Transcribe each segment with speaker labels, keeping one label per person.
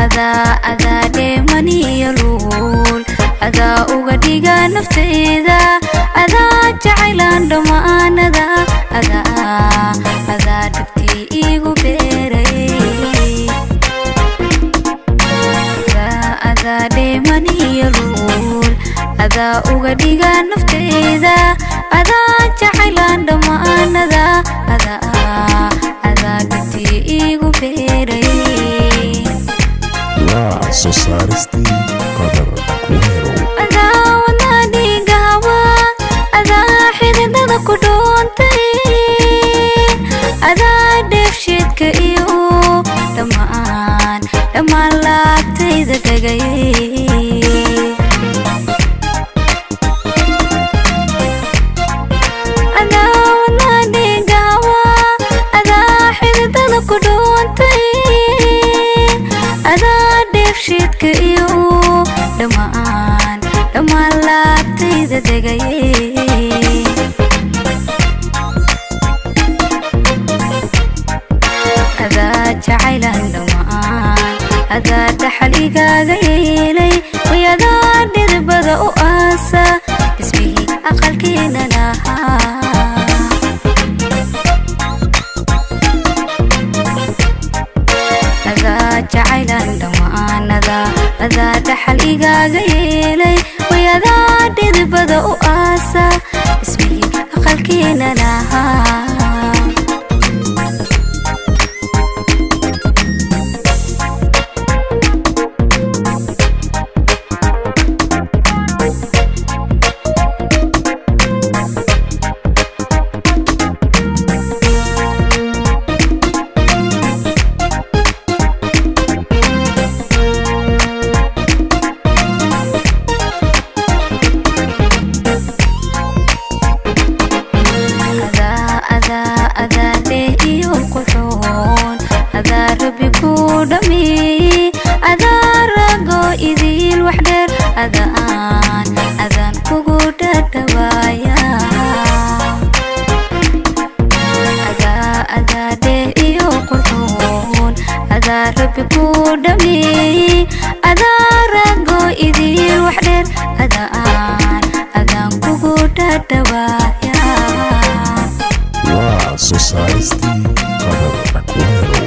Speaker 1: ada deemani yalul ada uga dhiga naftayda ada jacaylan dhamaanada ada dhibtii igu beeray ada deemani yalul ada uga dhiga naftayda ada jacaylan dhamaanada ada dhibtii igu beeray
Speaker 2: Society Qadar Aquero
Speaker 1: ada wadani gawa ada xididada ku dhoontay ada dheefshiidka iyo dhammaan laabtayda degay ada wadani gawa ada xididada ku dhoontay ada dheefshiidka iyo dhammaan laabtayda degay ada jacaylan dhammaan ada dhaxal igaaga yeelay way adaa dhidibada u aasa dhismihii aqalkeena lahaa jacaylan dhamaanada ada dhaxal igaaga yeelay way adaa dhidibada u aasa dhismihii aqalkeena lahaa adaan kugu dhadhawaaya ada dheh iyo qurxoon ada rabbi ku dhameeyey adaa rago idil wax dheer adaan kugu dhadhawaaya
Speaker 2: Society Qadar Aquero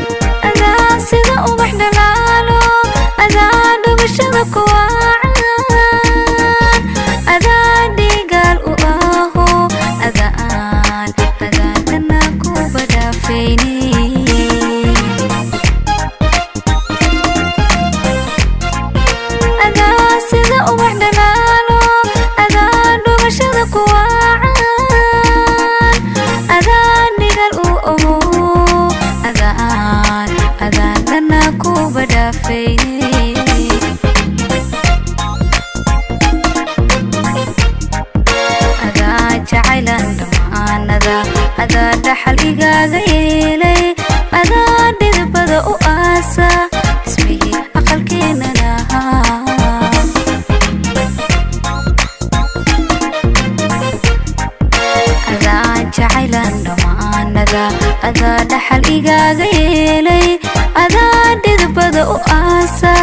Speaker 1: adaa sida ubax dhalaalo adaa dhugashada kuwa jacaylan dhamaanada ada dhaxal igaaga yeelay adaa dhidibada u aasa dhismihii aqalkeena lahaa ada jacaylan dhamaanada ada dhaxal igaaga yeelay adaa dhidibada u aasa